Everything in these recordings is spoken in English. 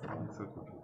It's okay.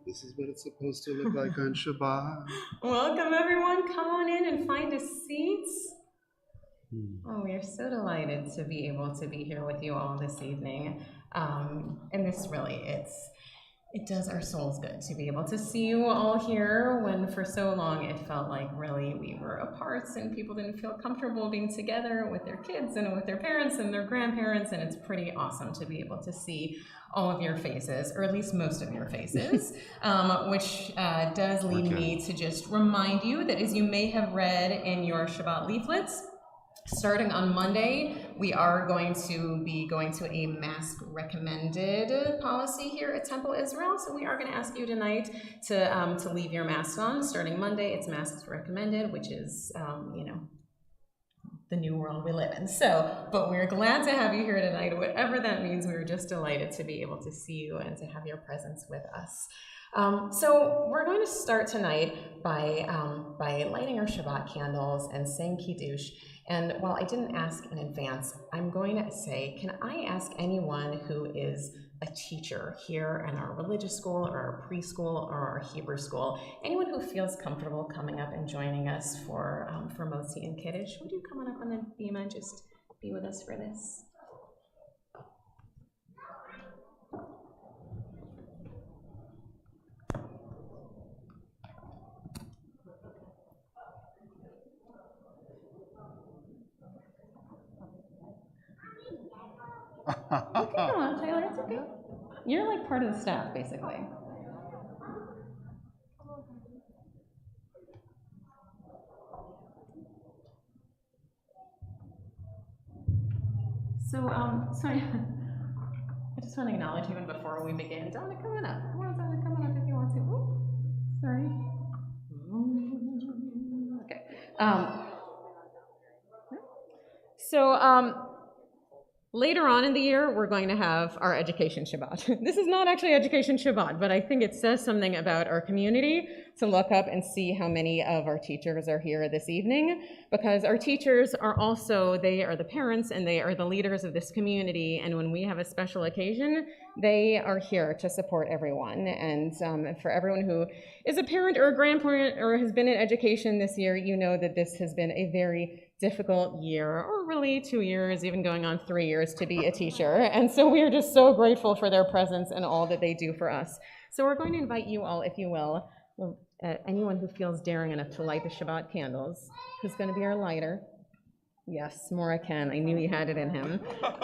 This is what it's supposed to look like on Shabbat. Welcome, everyone. Come on in and find a seat. Oh, we are so delighted to be able to be here with you all this evening. And this really, it does our souls good to be able to see you all here when for so long it felt like really we were apart and people didn't feel comfortable being together with their kids and with their parents and their grandparents, and it's pretty awesome to be able to see all of your faces, or at least most of your faces, which does lead me to just remind you that, as you may have read in your Shabbat leaflets, starting on Monday, we are going to be going to a mask recommended policy here at Temple Israel. So we are going to ask you tonight to leave your mask on. Starting Monday, it's masks recommended, which is, the new world we live in. But we're glad to have you here tonight. Whatever that means, we were just delighted to be able to see you and to have your presence with us. So we're going to start tonight by lighting our Shabbat candles and saying Kiddush. And while I didn't ask in advance, I'm going to say, can I ask anyone who is a teacher here in our religious school or our preschool or our Hebrew school, anyone who feels comfortable coming up and joining us for Motzi and Kiddush, would you come on up on the bima and just be with us for this? You can come on, Tyler, it's okay. You're like part of the staff, basically. Sorry. I just want to acknowledge even before we begin. Donna, come on up. Come on, Donna, come on up if you want to. Ooh, sorry. Okay. Later on in the year, we're going to have our Education Shabbat. This is not actually Education Shabbat, but I think it says something about our community to look up and see how many of our teachers are here this evening, because our teachers are also, they are the parents and they are the leaders of this community, and when we have a special occasion, they are here to support everyone. And for everyone who is a parent or a grandparent or has been in education this year, you know that this has been a very difficult year, or really 2 years, even going on 3 years to be a teacher. And so we are just so grateful for their presence and all that they do for us. So we're going to invite you all, if you will, anyone who feels daring enough to light the Shabbat candles, who's going to be our lighter. Yes, Mora can. I knew he had it in him.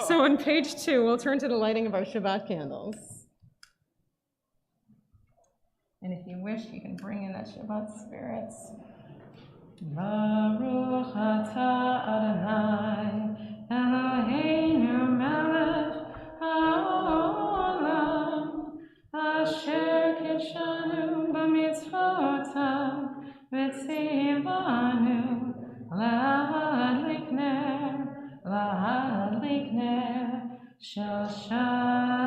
So on page 2, we'll turn to the lighting of our Shabbat candles. And if you wish, you can bring in that Shabbat spirit. Baruch atah Adonai Eloheinu melech haolam asher kidshanu b'mitzvotav v'tzivanu lahadlik ner shel Shabbat.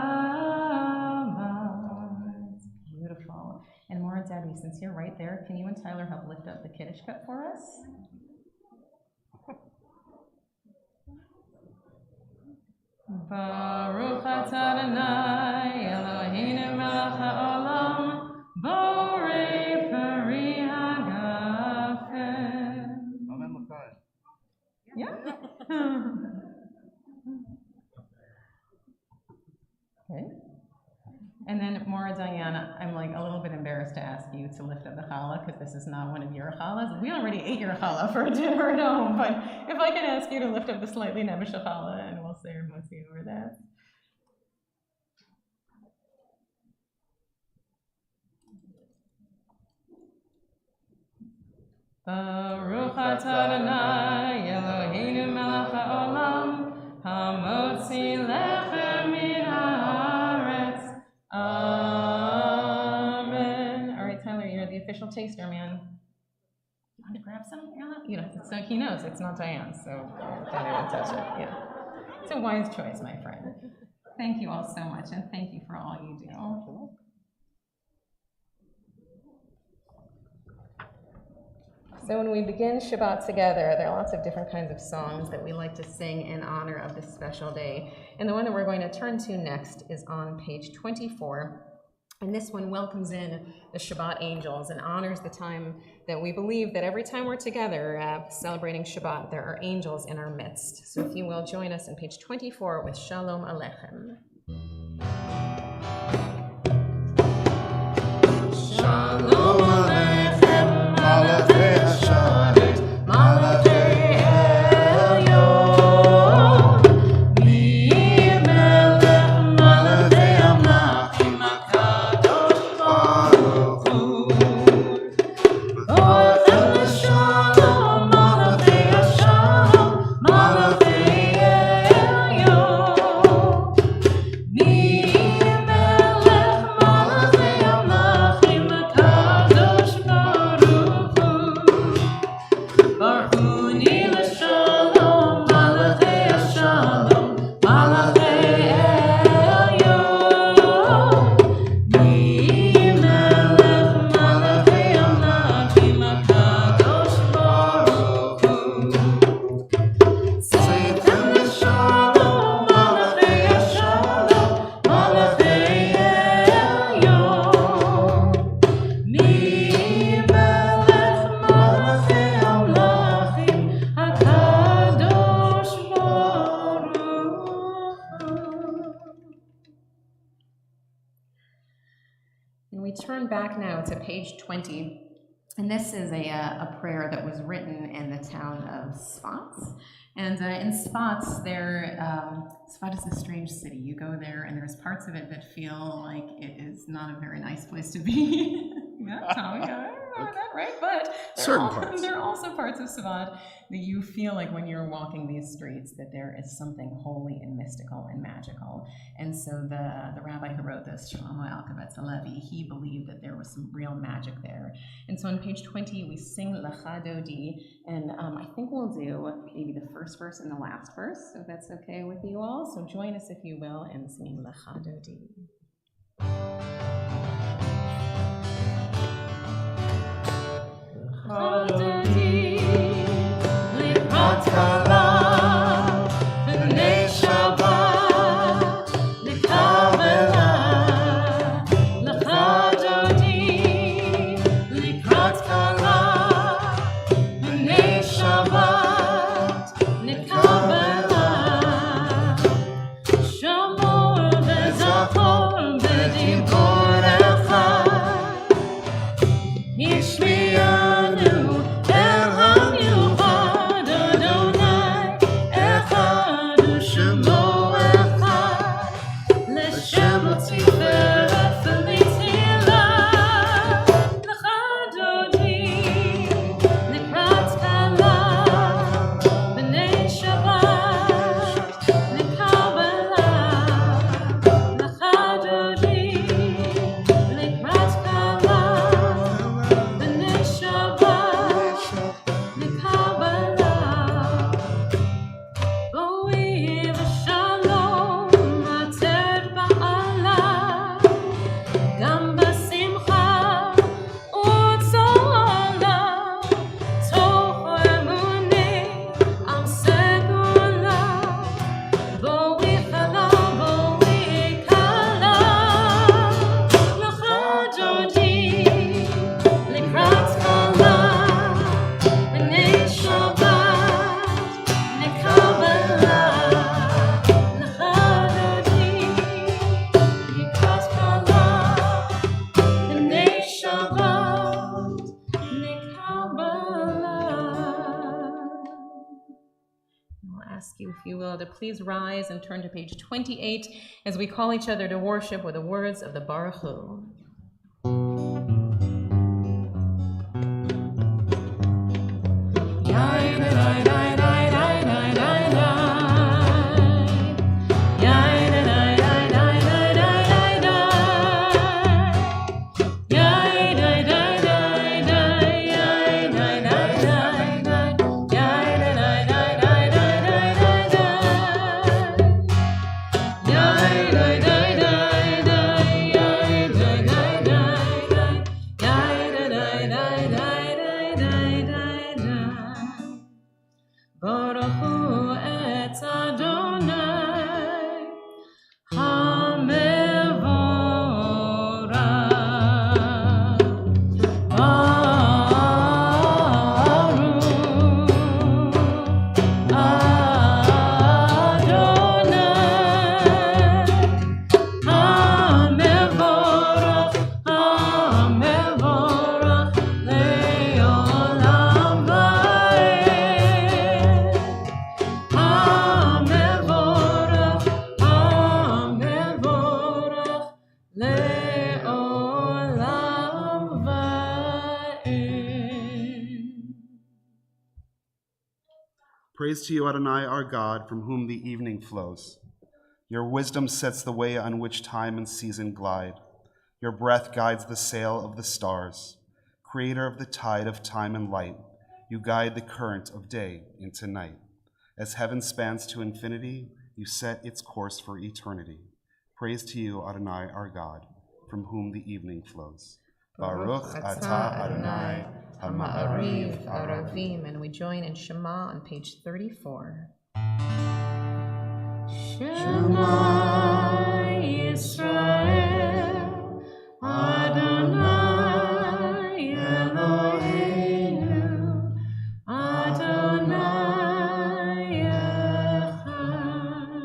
Beautiful. And Maura, Debbie, since you're right there, can you and Tyler help lift up the Kiddush cup for us? Baruch atah Adonai Eloheinu melech haolam borei peri hagafen. Amen l'chaim. Yeah. Okay. And then, Maura, Diana, I'm like a little bit embarrassed to ask you to lift up the challah because this is not one of your challahs. We already ate your challah for dinner at home, but if I can ask you to lift up the slightly nebbish challah, and we'll say our motzi over that. Baruch atah Adonai Eloheinu melech haolam hamotzi lechem min haaretz. Amen. All right, Tyler, you're the official taster, man. You want to grab some? You know, it's like he knows it's not Diane, so Tyler won't touch it. Yeah, it's a wise choice, my friend. Thank you all so much, and thank you for all you do. So when we begin Shabbat together, there are lots of different kinds of songs that we like to sing in honor of this special day. And the one that we're going to turn to next is on page 24. And this one welcomes in the Shabbat angels and honors the time that we believe that every time we're together celebrating Shabbat, there are angels in our midst. So if you will, join us on page 24 with Shalom Aleichem. Shalom Aleichem, Malachei Hasharet, Malachei Elyon. Mi melech Malachei Amlachim HaKadosh Baruch Hu. V'orechem l'shalom, Malachei Hashalom, Malachei Elyon. Mi And we turn back now to page 20, and this is a prayer that was written in the town of Sfat. And in Sfat, Sfat is a strange city. You go there, and there's parts of it that feel like it is not a very nice place to be. Yeah, Tommy, I don't know that, right? But there are also parts of Shabbat that you feel like when you're walking these streets that there is something holy and mystical and magical. And so the rabbi who wrote this, Shlomo Alkabetz Halevi, he believed that there was some real magic there. And so on page 20, we sing Lecha Dodi, and I think we'll do maybe the first verse and the last verse, if that's okay with you all. So join us, if you will, in singing Lecha Dodi. Chadodi, likrat kala, b'nei Shabbat, likavela. Chadodi, likrat kala, b'nei Shabbat, likavela. Shamor v'zachor b'dibor echad, Yishmianu el hamiluchad Adonai echad u'shemo echad l'shem u'tiferet v'litzila l'chadodi likrat kala b'nei Shabbat l'kabala l'chadodi likrat kala b'nei Shabbat l'kabala. Boi v'shalom ater ba'ala, gam b'simcha u'tzola, toch emunei am segula. Boi chala, boi kala, l'chadodi likrat kala b'nei Shabbat l'kabala. L'chadodi likrat kala b'nei Shabbat l'kabala. I'll ask you, if you will, to please rise and turn to page 28 as we call each other to worship with the words of the Baruch Hu. Praise to you, Adonai, our God, from whom the evening flows. Your wisdom sets the way on which time and season glide. Your breath guides the sail of the stars. Creator of the tide of time and light, you guide the current of day into night. As heaven spans to infinity, you set its course for eternity. Praise to you, Adonai, our God, from whom the evening flows. Baruch atah Adonai, Ha'ma'ariv Aravim, and we join in Shema on page 34. Shema Yisrael, Adonai Eloheinu, Adonai Echad.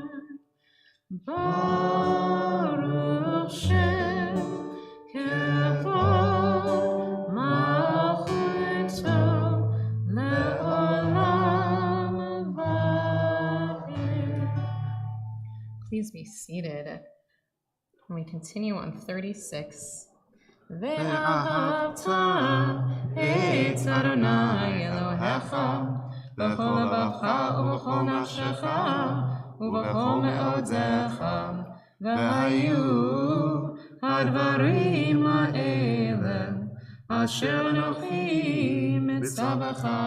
Baruch Shem Kevod Malchuto Le'olam Va'ed. Please be seated. And we continue on 36. Ve'ahavta et Adonai Elohecha b'chol levacha u'b'chol nafshecha u'b'chol me'odecha v'hayu hadvarim ha'ele asher anochi mitzavecha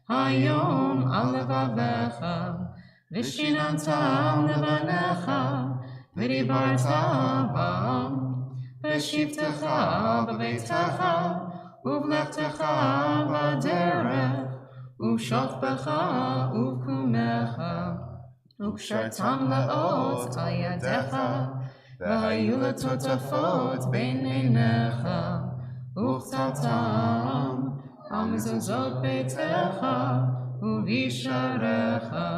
hayom al levavecha v'shinantam levanecha v'dibarta bam v'shivtecha b'beitecha uv'lechtecha b'derech uv'shokbecha uv'kumecha uv'shartam la'ot al yadecha v'hayu letotafot bein einecha uv'tatam al mezuzot beitecha uv'yisharecha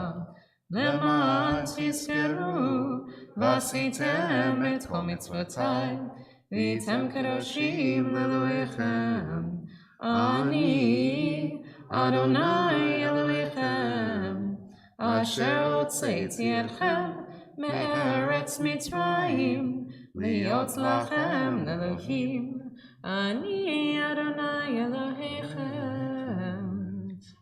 למען תזכרו ועשיתם את כל מצוותיי והייתם קדושים לאלוהיכם. אני אדוני אלוהיכם אשר הוצאתי אתכם מארץ מצרים להיות לכם לאלוהים. אני אדוני אלוהיכם.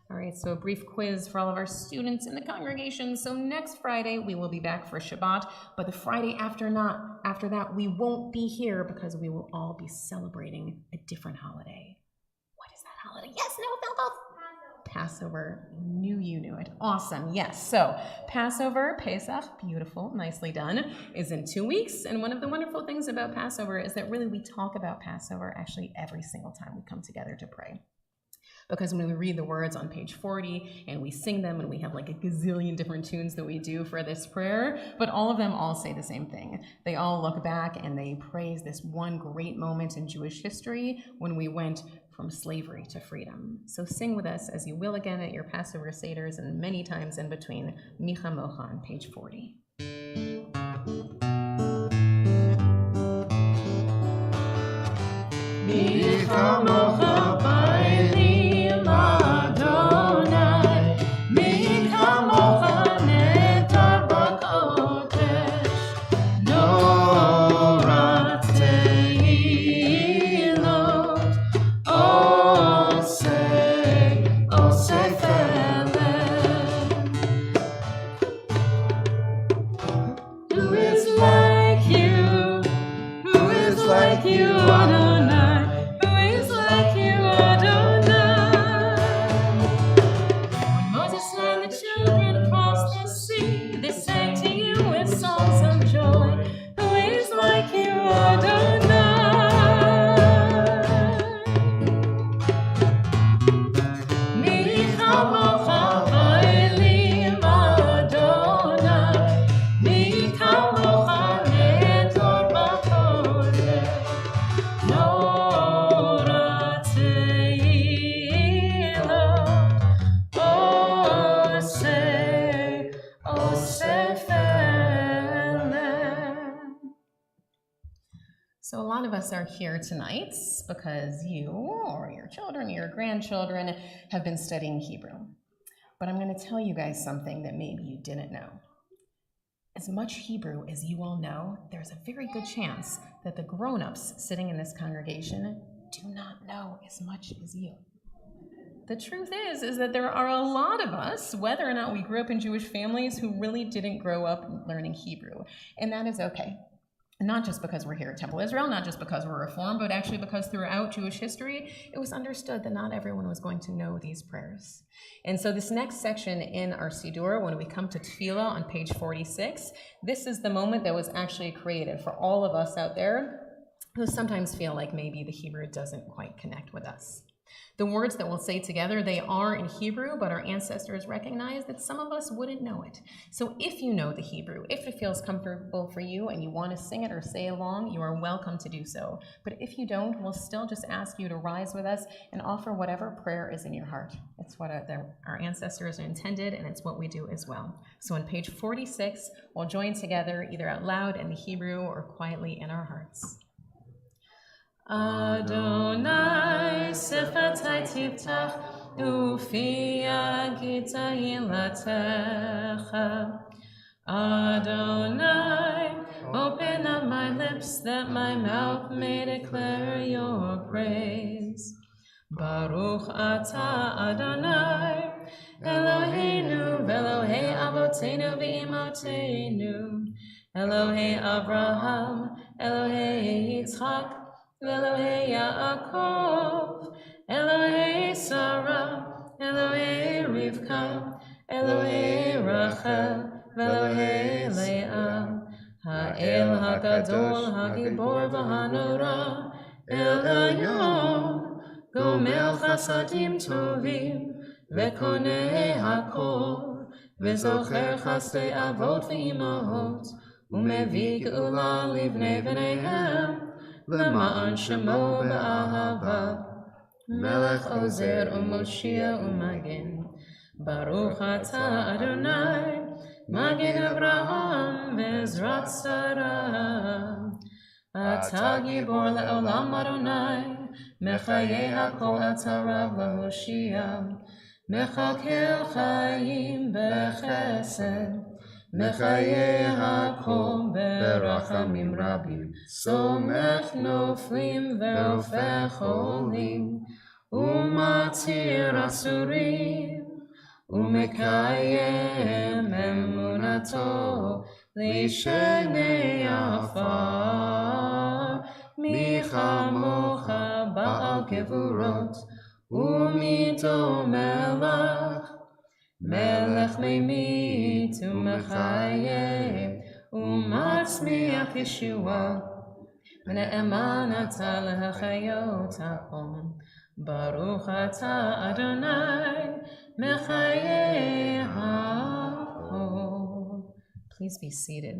All right, so a brief quiz for all of our students in the congregation. So next Friday, we will be back for Shabbat, but the Friday after that, we won't be here because we will all be celebrating a different holiday. What is that holiday? Yes, no, Passover. Knew you knew it. Awesome, yes. So Passover, Pesach, beautiful, nicely done, is in 2 weeks. And one of the wonderful things about Passover is that really we talk about Passover actually every single time we come together to pray. Because when we read the words on page 40 and we sing them and we have like a gazillion different tunes that we do for this prayer, but all of them all say the same thing. They all look back and they praise this one great moment in Jewish history when we went from slavery to freedom. So sing with us as you will again at your Passover Seders and many times in between. Micha Mocha on page 40. Micha Mocha Baili Adonai, mi kamocha netar b'kodesh, norat tehilot, osei felem. Who is like you? Who is like you, Adonai? Who is like you, Adonai? Moses and the children crossed the sea. They sang to you with songs of joy. Who is like you, Adonai? Mi kamocha ba'elim Adonai. Mi kamocha netor b'kodesh. Norat tehilot, osei felem. So a lot of us are here tonight because you or your children, your grandchildren have been studying Hebrew. But I'm going to tell you guys something that maybe you didn't know. As much Hebrew as you all know, there's a very good chance that the grown-ups sitting in this congregation do not know as much as you. The truth is that there are a lot of us, whether or not we grew up in Jewish families, who really didn't grow up learning Hebrew. And that is okay. Not just because we're here at Temple Israel, not just because we're Reformed, but actually because throughout Jewish history, it was understood that not everyone was going to know these prayers. And so this next section in our Siddur, when we come to Tefillah on page 46, this is the moment that was actually created for all of us out there who sometimes feel like maybe the Hebrew doesn't quite connect with us. The words that we'll say together, they are in Hebrew, but our ancestors recognized that some of us wouldn't know it. So if you know the Hebrew, if it feels comfortable for you and you want to sing it or say along, you are welcome to do so. But if you don't, we'll still just ask you to rise with us and offer whatever prayer is in your heart. It's what our ancestors intended, and it's what we do as well. So on page 46, we'll join together either out loud in the Hebrew or quietly in our hearts. Adonai sefatai tiftach ufi agita ilatecha. Adonai, open up my lips that my mouth may declare your praise. Baruch atah Adonai, Eloheinu v'Elohei avotenu v'imotenu, Elohei Avraham, Elohei Yitzchak, Elohei Yaakov, Elohei Sarah, Elohei Rivka, Elohei Rachel, Elohei Leah, Ha'el HaGadol, HaGibor v'Hanora, El Elyon, Gomel Chasadim Tovim, V'Konei HaKol, V'Zocher Chasdei Avot v'Imahot, U'Mevi Geula Livnei B'neihem, L'ma'an Shemo B'Ahava, Melech Ozer U'Moshia U'Magen, Baruch Atah Adonai, Magen Avraham V'Ezrat Sarah. Atah Gibor Le'olam Adonai, Mechayei HaKol Atah Rav L'Hoshia, Mechakel Chayim B'Chesed, Mechayei HaKol B'Rachamim Rabim, Somech Noflim Ve'ofech Cholim, U'Matir Asurim, U'Mekayem Emunato L'Shenei Afar, Michamocha Ba'al Gevurot, U'Mito Melech, Melech Meimit U'Mechayev, U'Matzmiach Yeshua, V'ne'eman Atah L'Hachayot HaKol, Baruch Atah Adonai, Mechayei HaKol. Please be seated.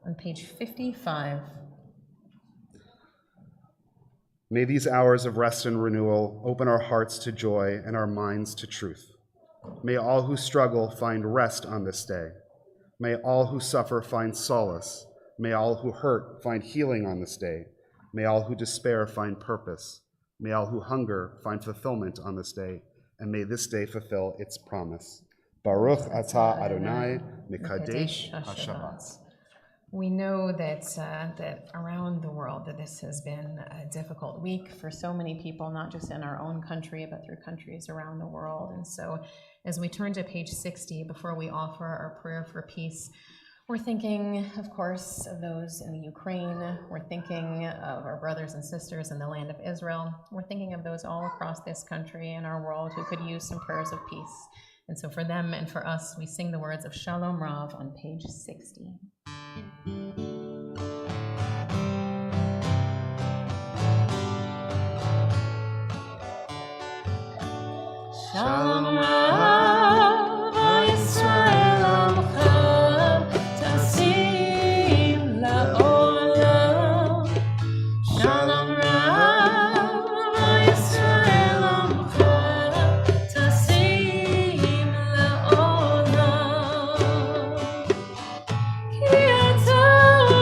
On page 55. May these hours of rest and renewal open our hearts to joy and our minds to truth. May all who struggle find rest on this day. May all who suffer find solace. May all who hurt find healing on this day. May all who despair find purpose. May all who hunger find fulfillment on this day. And may this day fulfill its promise. Baruch atah Adonai mekadesh HaShabbat. We know that around the world that this has been a difficult week for so many people, not just in our own country, but through countries around the world. And so as we turn to page 60, before we offer our prayer for peace, we're thinking, of course, of those in the Ukraine. We're thinking of our brothers and sisters in the land of Israel. We're thinking of those all across this country and our world who could use some prayers of peace. And so for them and for us, we sing the words of Shalom Rav on page 60. Shalom Rav, Yisrael Amcha, Tasim La'olam. Shalom Rav, Yisrael Amcha, Tasim La'olam. Ki atah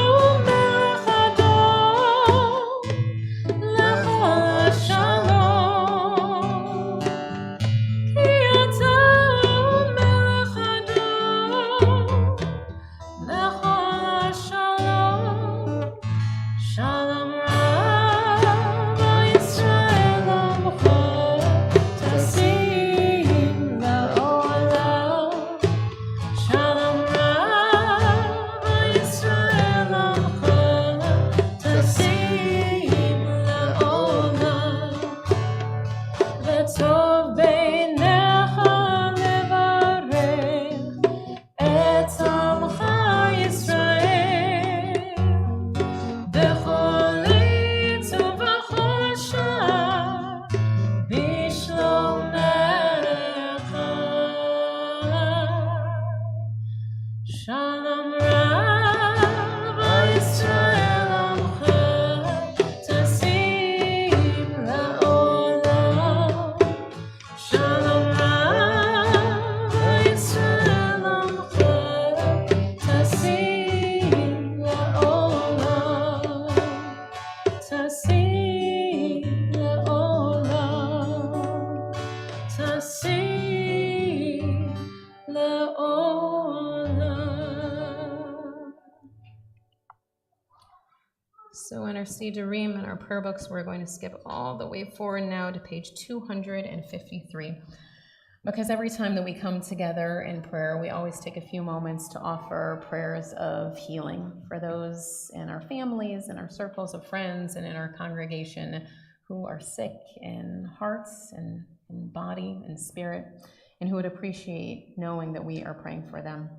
So in our Siddurim and our prayer books, we're going to skip all the way forward now to page 253. Because every time that we come together in prayer, we always take a few moments to offer prayers of healing for those in our families, in our circles of friends, and in our congregation who are sick in hearts and in body and spirit, and who would appreciate knowing that we are praying for them.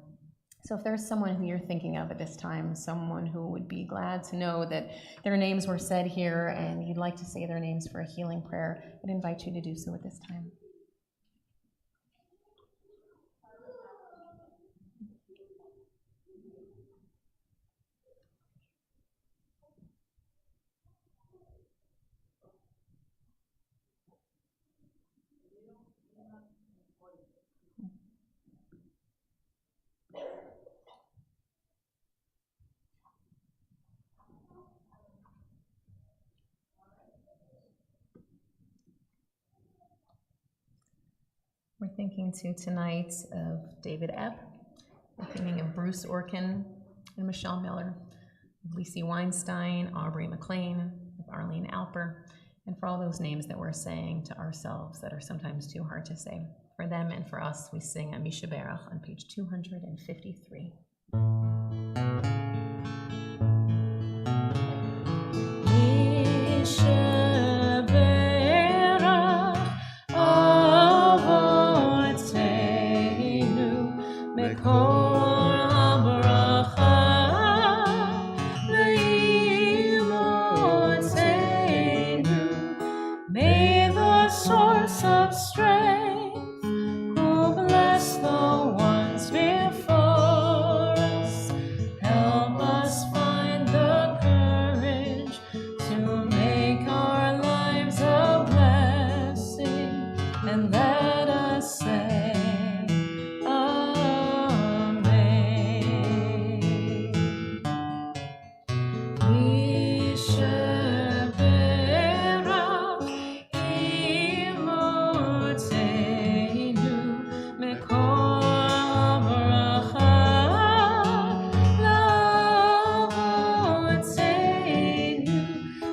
So if there's someone who you're thinking of at this time, someone who would be glad to know that their names were said here and you'd like to say their names for a healing prayer, I'd invite you to do so at this time. We're thinking too tonight of David Epp. We're thinking of Bruce Orkin and Michelle Miller, of Lacey Weinstein, Aubrey McLean, of Arlene Alper, and for all those names that we're saying to ourselves that are sometimes too hard to say. For them and for us, we sing a Misha Berach on page 253. May the source of strength, who bless the ones before us, help us find the courage to make our lives a blessing, and let us say Amen. We should bear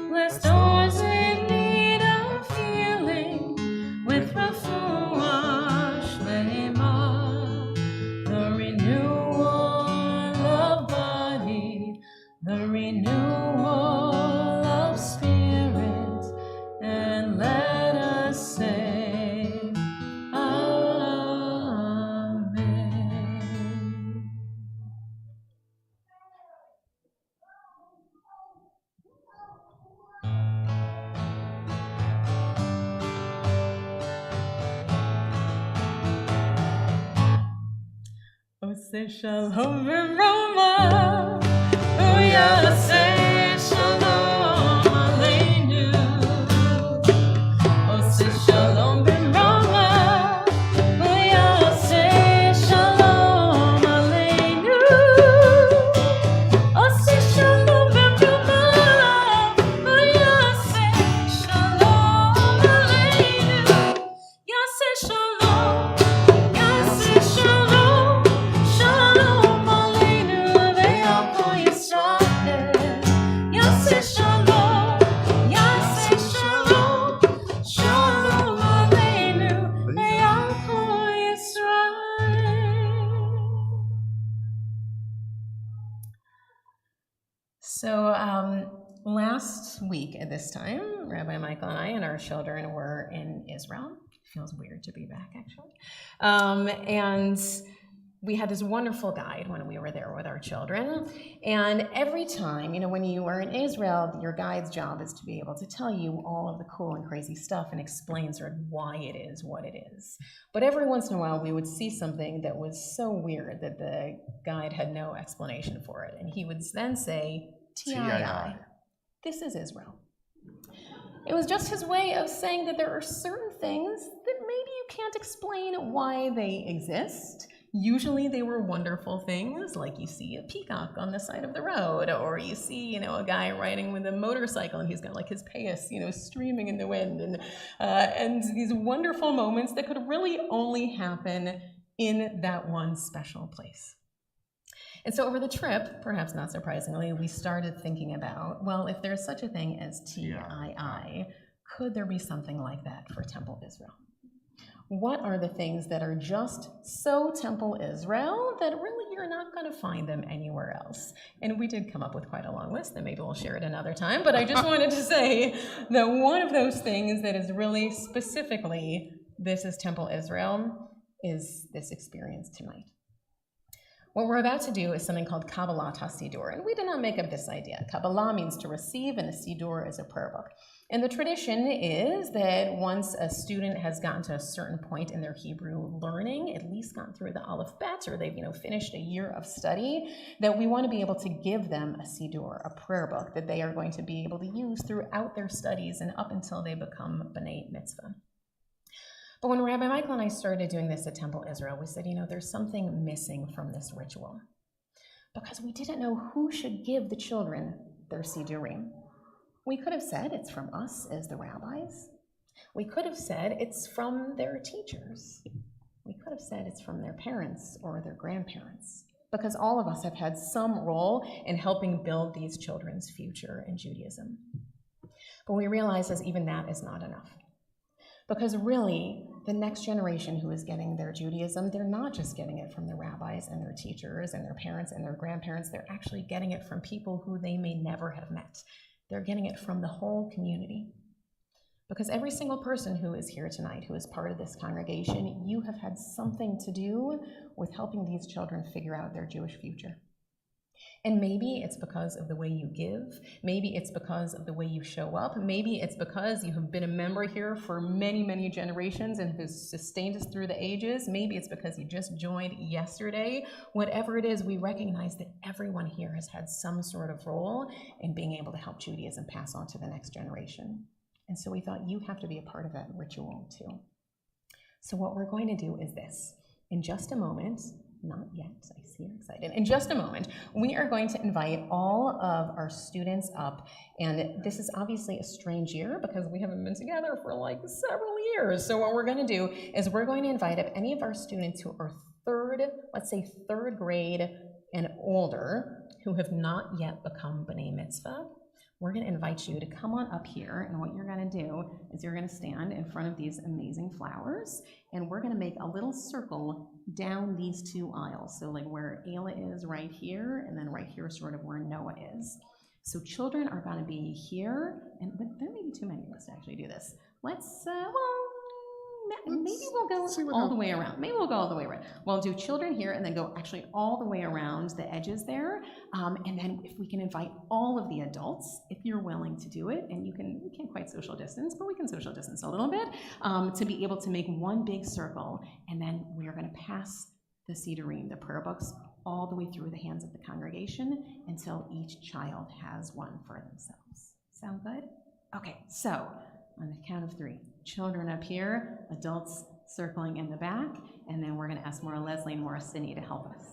bless those in need of healing with refuah shlema, the renewal of body, the renewal of spirit, and let us say Amen. Say shalom v'roma, say shalom aleinu. Say shalom v'roma, say shalom aleinu. Say shalom v'roma, say shalom aleinu. Say shalom, say shalom. Shalom aleinu ve'alko Yisrael. Yaseh shalom, yaseh shalom. Shalom aleinu ve'alko Yisrael. So last week at this time, Rabbi Michael and I and our children were in Israel. It feels weird to be back, actually. And we had this wonderful guide when we were there with our children. And every time, when you are in Israel, your guide's job is to be able to tell you all of the cool and crazy stuff and explain sort of why it is what it is. But every once in a while, we would see something that was so weird that the guide had no explanation for it. And he would then say, TII, this is Israel. It was just his way of saying that there are certain things that maybe you can't explain why they exist. Usually they were wonderful things, like you see a peacock on the side of the road, or you see, a guy riding with a motorcycle and he's got like his payas, streaming in the wind, and these wonderful moments that could really only happen in that one special place. And so over the trip, perhaps not surprisingly, we started thinking about, well, if there's such a thing as TII, could there be something like that for Temple Israel? What are the things that are just so Temple Israel that really you're not going to find them anywhere else? And we did come up with quite a long list, and maybe we'll share it another time, but I just wanted to say that one of those things that is really specifically, this is Temple Israel, is this experience tonight. What we're about to do is something called Kabbalat HaSidur, and we did not make up this idea. Kabbalah means to receive, and a Sidur is a prayer book. And the tradition is that once a student has gotten to a certain point in their Hebrew learning, at least gotten through the Aleph Bet, or they've finished a year of study, that we want to be able to give them a Sidur, a prayer book that they are going to be able to use throughout their studies and up until they become B'nai Mitzvah. But when Rabbi Michael and I started doing this at Temple Israel, we said, there's something missing from this ritual, because we didn't know who should give the children their Sidurim. We could have said it's from us as the rabbis. We could have said it's from their teachers. We could have said it's from their parents or their grandparents, because all of us have had some role in helping build these children's future in Judaism. But we realize that even that is not enough. Because really, the next generation who is getting their Judaism, they're not just getting it from the rabbis and their teachers and their parents and their grandparents, they're actually getting it from people who they may never have met. They're getting it from the whole community. Because every single person who is here tonight, who is part of this congregation, you have had something to do with helping these children figure out their Jewish future. And maybe it's because of the way you give. Maybe it's because of the way you show up. Maybe it's because you have been a member here for many, many generations and has sustained us through the ages. Maybe it's because you just joined yesterday. Whatever it is, we recognize that everyone here has had some sort of role in being able to help Judaism pass on to the next generation. And so we thought you have to be a part of that ritual too. So what we're going to do is this. In just a moment, not yet, I see you're excited. In just a moment, we are going to invite all of our students up. And this is obviously a strange year because we haven't been together for like several years. So what we're going to do is we're going to invite up any of our students who are third grade and older, who have not yet become B'nai Mitzvah. We're going to invite you to come on up here, and what you're going to do is you're going to stand in front of these amazing flowers, and we're going to make a little circle down these two aisles. So like where Ayla is right here, and then right here sort of where Noah is. So children are going to be here, and but there may be too many of us to actually do this. Maybe we'll go all the way around. Maybe we'll go all the way around. We'll do children here and then go actually all the way around the edges there. And then if we can invite all of the adults, if you're willing to do it, and we can't quite social distance, but we can social distance a little bit, to be able to make one big circle. And then we are going to pass the Sidurim, the prayer books, all the way through the hands of the congregation until each child has one for themselves. Sound good? Okay, so on the count of 3. Children up here, adults circling in the back, and then we're going to ask Maura Leslie and Maura Sidney to help us.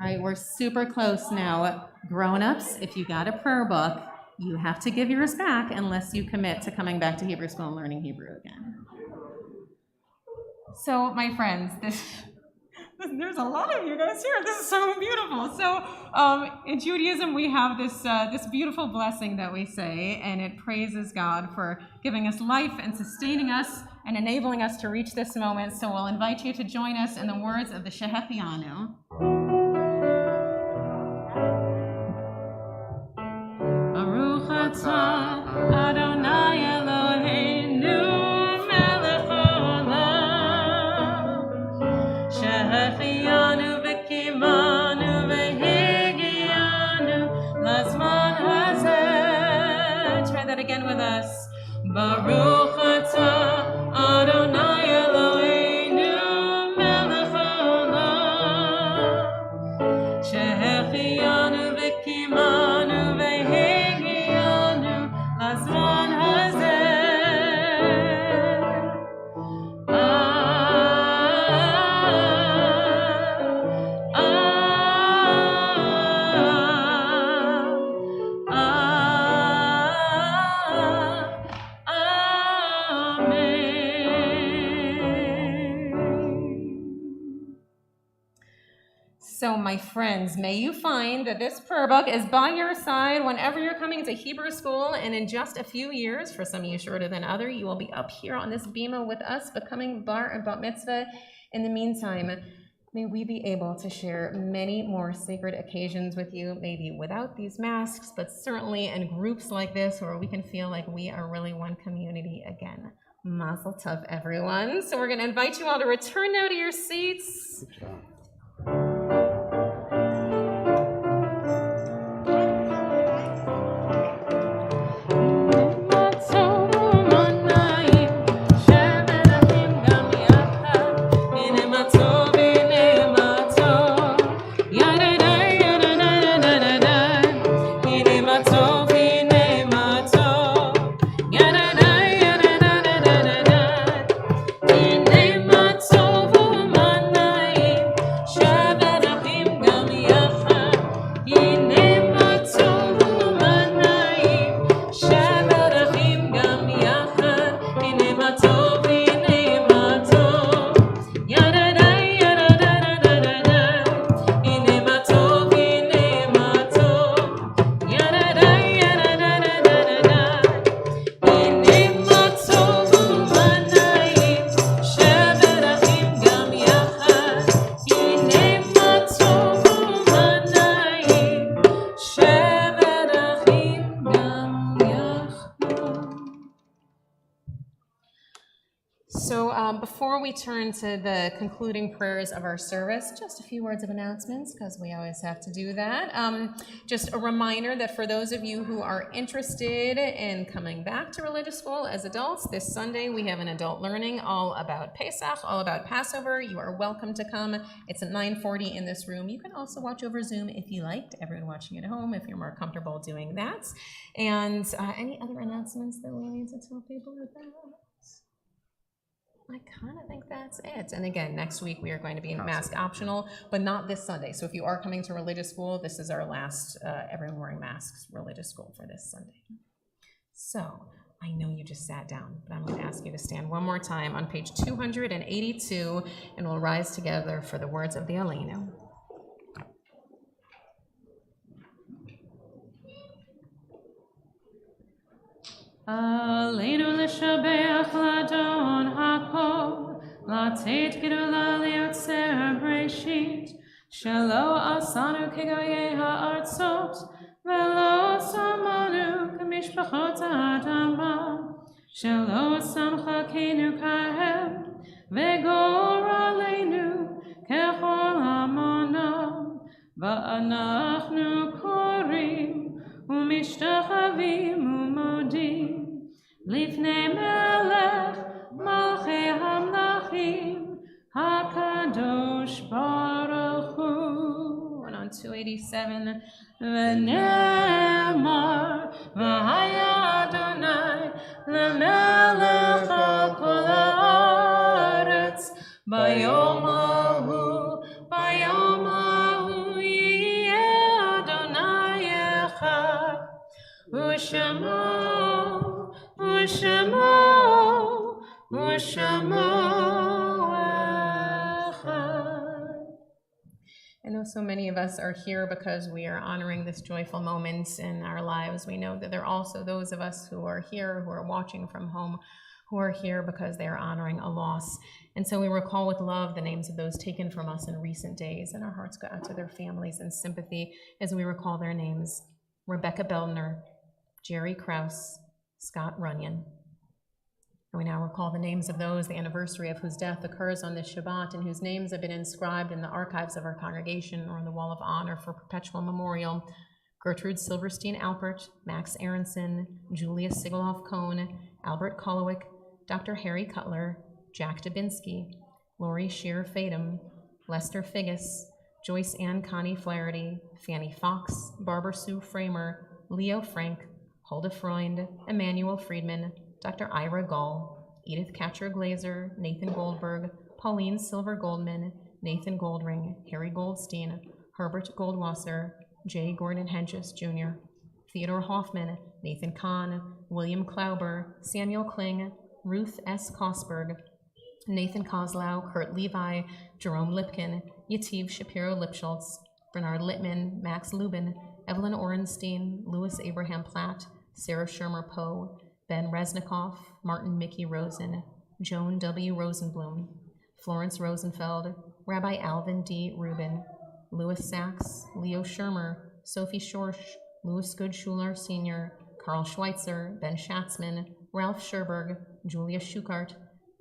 right, we're super close now. Grown-ups, if you got a prayer book, you have to give yours back unless you commit to coming back to Hebrew school and learning Hebrew again. So, my friends, there's a lot of you guys here. This is so beautiful. So, in Judaism, we have this beautiful blessing that we say, and it praises God for giving us life and sustaining us and enabling us to reach this moment. So, we'll invite you to join us in the words of the Shehechianu. Baruch atah Adonai Eloheinu melech haolam shehechianu v'kimanu v'higianu lazman hazeh. Try that again with us. Baruch atah Adonai Eloheinu melech haolam shehechianu v'kimanu v'higianu lazman hazeh. So, my friends, may you find that this prayer book is by your side whenever you're coming to Hebrew school, and in just a few years, for some of you shorter than others, you will be up here on this bima with us, becoming bar and bat mitzvah. In the meantime, may we be able to share many more sacred occasions with you, maybe without these masks, but certainly in groups like this where we can feel like we are really one community again. Mazel tov, everyone. So we're going to invite you all to return now to your seats. Good job. Before we turn to the concluding prayers of our service, just a few words of announcements, because we always have to do that. Just a reminder that for those of you who are interested in coming back to religious school as adults, this Sunday we have an adult learning all about Pesach, all about Passover. You are welcome to come. It's at 9:40 in this room. You can also watch over Zoom if you liked, everyone watching at home, if you're more comfortable doing that. And any other announcements that we need to tell people about? I kind of think that's it. And again, next week we are going to be mask optional, but not this Sunday. So if you are coming to religious school, this is our last everyone wearing masks religious school for this Sunday. So I know you just sat down, but I'm going to ask you to stand one more time on page 282, and we'll rise together for the words of the Aleinu. Aleinu l'shabeach l'adon hakol, לתת גדולה ליוצר בראשית, שלא עשנו כגויי הארצות, ולא שמנו כמשפחות האדמה, שלא שם חלקנו כהם, וגורלנו ככל המונם, ואנחנו קוראים ומשתחווים ומודים לפני מלך מלכי המלכים הקדוש ברוך הוא. And on 287, ונאמר והיה אדוני למלך על כל הארץ ביום ההוא Ushamo, Ushamo, Ushamo Echad. I know so many of us are here because we are honoring this joyful moment in our lives. We know that there are also those of us who are here, who are watching from home, who are here because they are honoring a loss. And so we recall with love the names of those taken from us in recent days, and our hearts go out to their families in sympathy as we recall their names. Rebecca Beldner, Jerry Krause, Scott Runyon. And we now recall the names of those, the anniversary of whose death occurs on this Shabbat, and whose names have been inscribed in the archives of our congregation or on the Wall of Honor for perpetual memorial. Gertrude Silverstein Alpert, Max Aronson, Julia Sigelhoff-Cohn, Albert Kolowick, Dr. Harry Cutler, Jack Dubinsky, Lori Shear Fadum, Lester Figgis, Joyce Ann Connie Flaherty, Fanny Fox, Barbara Sue Framer, Leo Frank, Hulda Freund, Emmanuel Friedman, Dr. Ira Gall, Edith Katcher Glazer, Nathan Goldberg, Pauline Silver Goldman, Nathan Goldring, Harry Goldstein, Herbert Goldwasser, J. Gordon Henches Jr., Theodore Hoffman, Nathan Kahn, William Klauber, Samuel Kling, Ruth S. Kosberg, Nathan Kozlau, Kurt Levi, Jerome Lipkin, Yativ Shapiro Lipschultz, Bernard Littman, Max Lubin, Evelyn Orenstein, Louis Abraham Platt, Sarah Shermer Poe, Ben Resnikoff, Martin Mickey Rosen, Joan W. Rosenblum, Florence Rosenfeld, Rabbi Alvin D. Rubin, Louis Sachs, Leo Shermer, Sophie Schorsch, Louis Goodschuler Sr., Carl Schweitzer, Ben Schatzman, Ralph Scherberg, Julia Schukart,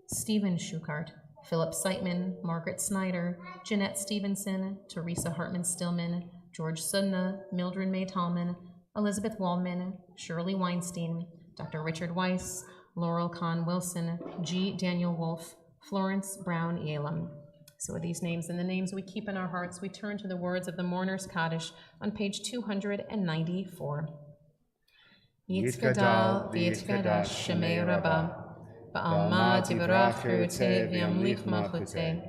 Stephen Schukart, Philip Seitman, Margaret Snyder, Jeanette Stevenson, Teresa Hartman Stillman, George Sudna, Mildred May Tallman, Elizabeth Waldman, Shirley Weinstein, Dr. Richard Weiss, Laurel Kahn Wilson, G. Daniel Wolf, Florence Brown Elam. So with these names and the names we keep in our hearts, we turn to the words of the Mourner's Kaddish on page 294. Yitkadal v'yitkadash shemei Rabbah, ba'alma tivarach cheruteh v'yamlich malchuteh,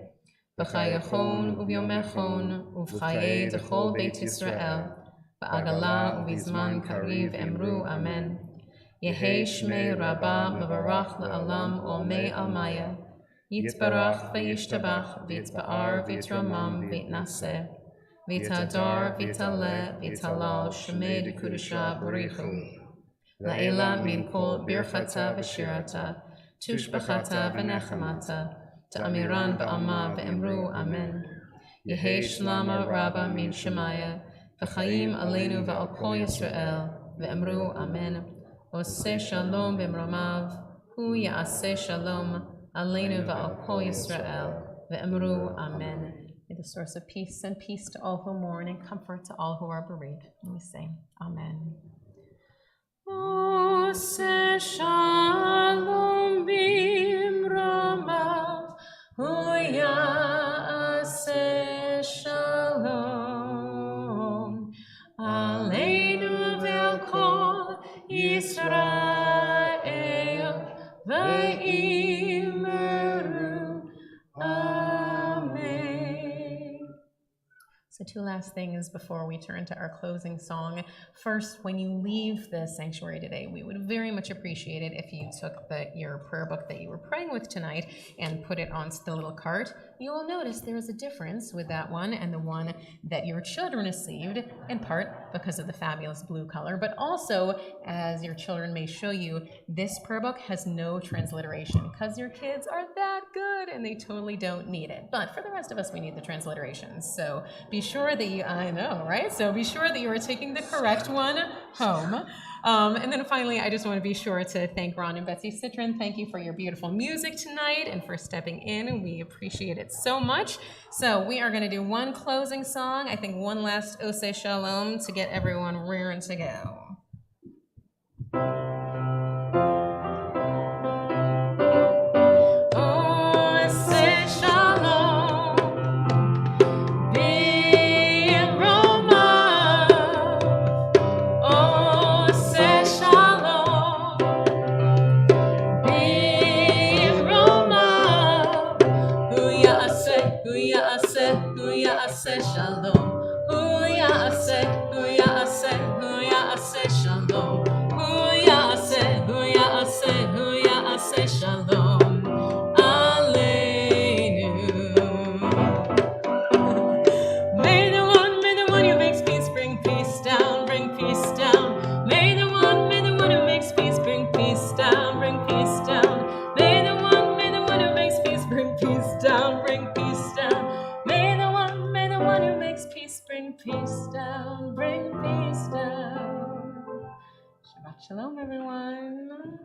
b'chayachon u'vyomechon u'v'chayei d'chol Beit Yisrael, ba'agala u'vizman kariv emru amen. Yehei shmei Rabbah mevarach la'alam olmei almaya, Yitzbarach v'yishtabach v'yitzba'ar v'yitramam v'yitnaseh, v'yitadar v'yitaleh v'yitalal shemei d'kudusha b'richu. La'ela min kol birchata v'shirata, tushbachata v'nechamata, ta'amiran ba'alma v'emru amen. Yehei shlama Rabbah min Shemaya, v'chayim aleinu v'al kol Yisrael, v'emru amen. Oseh shalom b'mromav, hu ya'aseh shalom, aleinu v'al kol Yisrael, ve'emru amen. May the source of peace send peace to all who mourn and comfort to all who are bereaved. And we say, amen. Oseh shalom b'mromav, hu ya'aseh shalom, aleinu v'al kol Yisrael, ve'imru amen. So two last things before we turn to our closing song. First, when you leave the sanctuary today, we would very much appreciate it if you took your prayer book that you were praying with tonight and put it onto the little cart. You will notice there is a difference with that one and the one that your children received, in part because of the fabulous blue color, but also, as your children may show you, this prayer book has no transliteration because your kids are that good and they totally don't need it. But for the rest of us, we need the transliterations. So be sure that you, I know, right? So be sure that you are taking the correct one home. And then finally, I just want to be sure to thank Ron and Betsy Citron. Thank you for your beautiful music tonight and for stepping in. We appreciate it so much. So we are going to do one closing song. I think one last Oseh Shalom to get everyone rearing to go. Shalom, hu ya'aseh, hu ya'aseh, hu ya'aseh. peace down, bring peace down. Shabbat shalom, everyone.